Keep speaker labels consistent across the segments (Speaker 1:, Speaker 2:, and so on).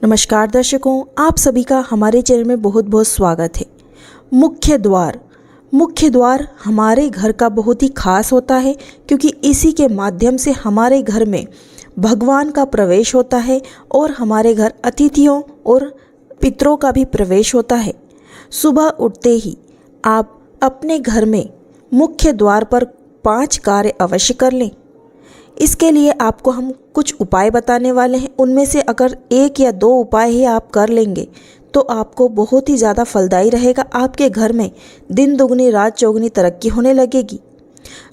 Speaker 1: नमस्कार दर्शकों, आप सभी का हमारे चैनल में बहुत बहुत स्वागत है। मुख्य द्वार हमारे घर का बहुत ही खास होता है, क्योंकि इसी के माध्यम से हमारे घर में भगवान का प्रवेश होता है और हमारे घर अतिथियों और पितरों का भी प्रवेश होता है। सुबह उठते ही आप अपने घर में मुख्य द्वार पर 5 कार्य अवश्य कर लें। इसके लिए आपको हम कुछ उपाय बताने वाले हैं। उनमें से अगर 1 या 2 उपाय ही आप कर लेंगे तो आपको बहुत ही ज़्यादा फलदायी रहेगा। आपके घर में दिन दुगनी रात चौगुनी तरक्की होने लगेगी।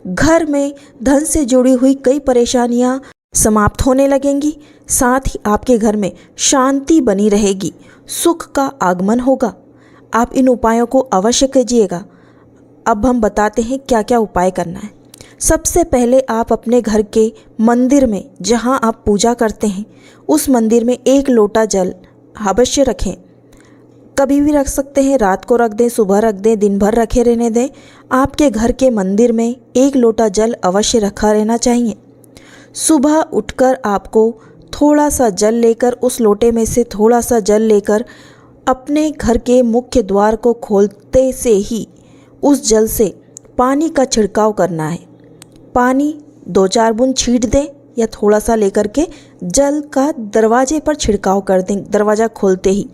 Speaker 1: घर में धन से जुड़ी हुई कई परेशानियां समाप्त होने लगेंगी। साथ ही आपके घर में शांति बनी रहेगी, सुख का आगमन होगा। आप इन उपायों को अवश्य कीजिएगा। अब हम बताते हैं क्या क्या उपाय करना है। सबसे पहले आप अपने घर के मंदिर में, जहां आप पूजा करते हैं, उस मंदिर में 1 लोटा जल अवश्य रखें। कभी भी रख सकते हैं, रात को रख दें, सुबह रख दें, दिन भर रखे रहने दें। आपके घर के मंदिर में 1 लोटा जल अवश्य रखा रहना चाहिए। सुबह उठकर आपको थोड़ा सा जल लेकर, उस लोटे में से थोड़ा सा जल लेकर अपने घर के मुख्य द्वार को खोलते से ही उस जल से पानी का छिड़काव करना है। पानी 2-4 बूंद छींट दें या थोड़ा सा लेकर के जल का दरवाजे पर छिड़काव कर दें, दरवाज़ा खोलते ही।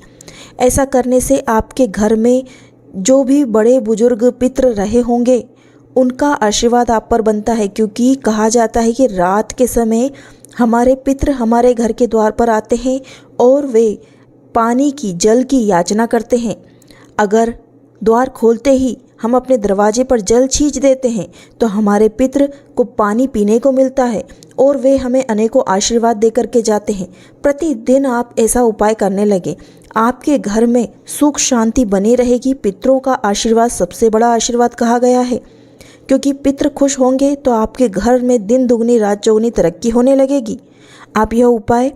Speaker 1: ऐसा करने से आपके घर में जो भी बड़े बुजुर्ग पितृ रहे होंगे उनका आशीर्वाद आप पर बनता है, क्योंकि कहा जाता है कि रात के समय हमारे पितृ हमारे घर के द्वार पर आते हैं और वे पानी की, जल की याचना करते हैं। अगर द्वार खोलते ही हम अपने दरवाजे पर जल छींच देते हैं तो हमारे पितृ को पानी पीने को मिलता है और वे हमें अनेकों आशीर्वाद दे करके जाते हैं। प्रतिदिन आप ऐसा उपाय करने लगे, आपके घर में सुख शांति बनी रहेगी। पितरों का आशीर्वाद सबसे बड़ा आशीर्वाद कहा गया है, क्योंकि पितृ खुश होंगे तो आपके घर में दिन दुगनी रात चौगुनी तरक्की होने लगेगी। आप यह उपाय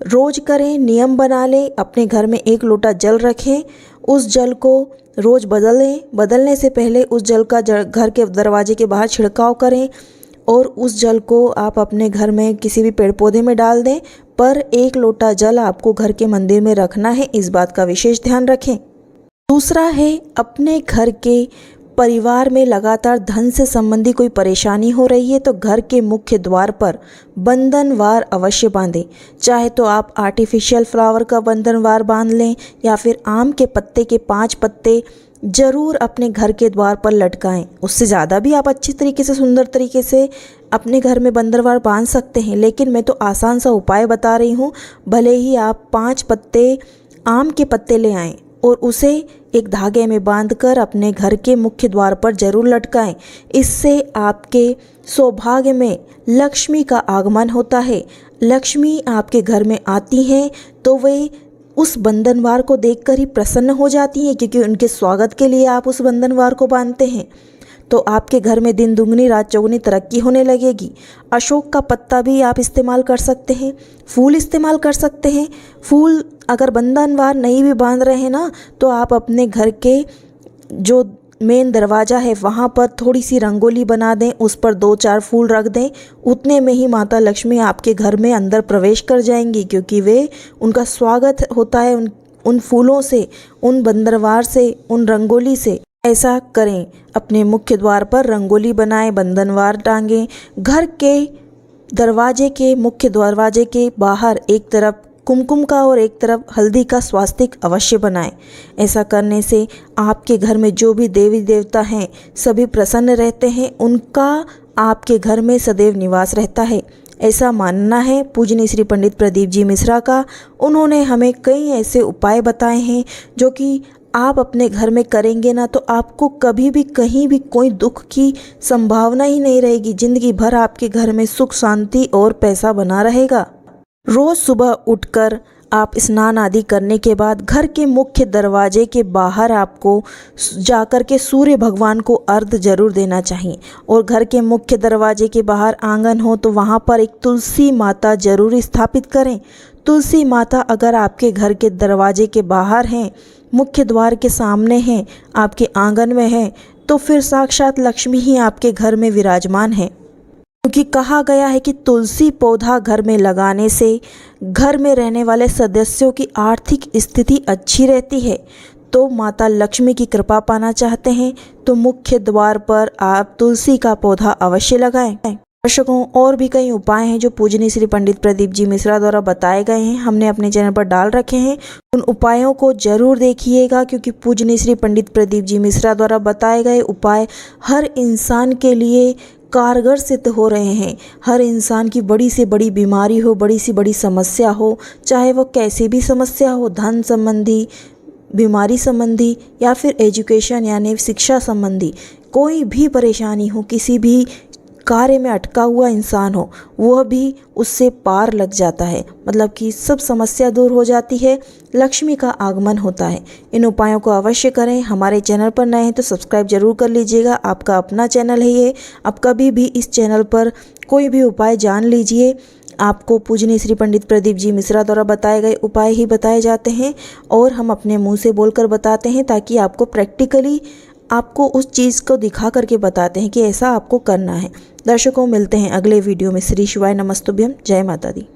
Speaker 1: रोज करें, नियम बना लें। अपने घर में 1 लोटा जल रखें, उस जल को रोज़ बदलें। बदलने से पहले उस जल का घर के दरवाजे के बाहर छिड़काव करें और उस जल को आप अपने घर में किसी भी पेड़ पौधे में डाल दें। पर 1 लोटा जल आपको घर के मंदिर में रखना है, इस बात का विशेष ध्यान रखें। दूसरा है, अपने घर के परिवार में लगातार धन से संबंधी कोई परेशानी हो रही है तो घर के मुख्य द्वार पर बंधनवार अवश्य बांधें। चाहे तो आप आर्टिफिशियल फ्लावर का बंधनवार बांध लें या फिर आम के पत्ते के 5 पत्ते जरूर अपने घर के द्वार पर लटकाएं। उससे ज़्यादा भी आप अच्छी तरीके से, सुंदर तरीके से अपने घर में बंधनवार बांध सकते हैं, लेकिन मैं तो आसान सा उपाय बता रही हूँ। भले ही आप 5 पत्ते आम के पत्ते ले आएँ और उसे एक धागे में बांधकर अपने घर के मुख्य द्वार पर जरूर लटकाएं। इससे आपके सौभाग्य में लक्ष्मी का आगमन होता है। लक्ष्मी आपके घर में आती हैं तो वे उस बंधनवार को देखकर ही प्रसन्न हो जाती हैं, क्योंकि उनके स्वागत के लिए आप उस बंधनवार को बांधते हैं। तो आपके घर में दिन दुगनी रात चौगुनी तरक्की होने लगेगी। अशोक का पत्ता भी आप इस्तेमाल कर सकते हैं, फूल इस्तेमाल कर सकते हैं। फूल अगर बंधनवार नहीं भी बांध रहे हैं ना, तो आप अपने घर के जो मेन दरवाज़ा है वहाँ पर थोड़ी सी रंगोली बना दें, उस पर 2-4 फूल रख दें। उतने में ही माता लक्ष्मी आपके घर में अंदर प्रवेश कर जाएंगी, क्योंकि वे उनका स्वागत होता है उन फूलों से, उन बंधनवार से, उन रंगोली से। ऐसा करें, अपने मुख्य द्वार पर रंगोली बनाएं, बंधनवार टांगें। घर के दरवाजे के, मुख्य दरवाजे के बाहर एक तरफ कुमकुम का और एक तरफ हल्दी का स्वास्तिक अवश्य बनाएं। ऐसा करने से आपके घर में जो भी देवी देवता हैं सभी प्रसन्न रहते हैं, उनका आपके घर में सदैव निवास रहता है। ऐसा मानना है पूजनीय श्री पंडित प्रदीप जी मिश्रा का। उन्होंने हमें कई ऐसे उपाय बताए हैं जो कि आप अपने घर में करेंगे ना तो आपको कभी भी कहीं भी कोई दुख की संभावना ही नहीं रहेगी। जिंदगी भर आपके घर में सुख शांति और पैसा बना रहेगा। रोज़ सुबह उठकर आप स्नान आदि करने के बाद घर के मुख्य दरवाजे के बाहर आपको जाकर के सूर्य भगवान को अर्घ्य जरूर देना चाहिए। और घर के मुख्य दरवाजे के बाहर आंगन हो तो वहाँ पर एक तुलसी माता जरूर स्थापित करें। तुलसी माता अगर आपके घर के दरवाजे के बाहर हैं, मुख्य द्वार के सामने हैं, आपके आंगन में हैं, तो फिर साक्षात लक्ष्मी ही आपके घर में विराजमान है। क्योंकि कहा गया है कि तुलसी पौधा घर में लगाने से घर में रहने वाले सदस्यों की आर्थिक स्थिति अच्छी रहती है। तो माता लक्ष्मी की कृपा पाना चाहते हैं तो मुख्य द्वार पर आप तुलसी का पौधा अवश्य लगाएं। दर्शकों, और भी कई उपाय हैं जो पूजनीय श्री पंडित प्रदीप जी मिश्रा द्वारा बताए गए हैं, हमने अपने चैनल पर डाल रखे हैं। उन उपायों को जरूर देखिएगा, क्योंकि पूजनीय श्री पंडित प्रदीप जी मिश्रा द्वारा बताए गए उपाय हर इंसान के लिए कारगर सिद्ध हो रहे हैं। हर इंसान की बड़ी से बड़ी बीमारी हो, बड़ी से बड़ी समस्या हो, चाहे वो कैसी भी समस्या हो, धन संबंधी, बीमारी संबंधी या फिर एजुकेशन यानी शिक्षा संबंधी, कोई भी परेशानी हो, किसी भी कार्य में अटका हुआ इंसान हो, वह भी उससे पार लग जाता है। मतलब कि सब समस्या दूर हो जाती है, लक्ष्मी का आगमन होता है। इन उपायों को अवश्य करें। हमारे चैनल पर नए हैं तो सब्सक्राइब जरूर कर लीजिएगा। आपका अपना चैनल है ये, आप कभी भी इस चैनल पर कोई भी उपाय जान लीजिए। आपको पूजनीय श्री पंडित प्रदीप जी मिश्रा द्वारा बताए गए उपाय ही बताए जाते हैं और हम अपने मुंह से बोलकर बताते हैं, ताकि आपको प्रैक्टिकली आपको उस चीज़ को दिखा करके बताते हैं कि ऐसा आपको करना है। दर्शकों, मिलते हैं अगले वीडियो में। श्री शिवाय नमस्तुभ्यम। जय माता दी।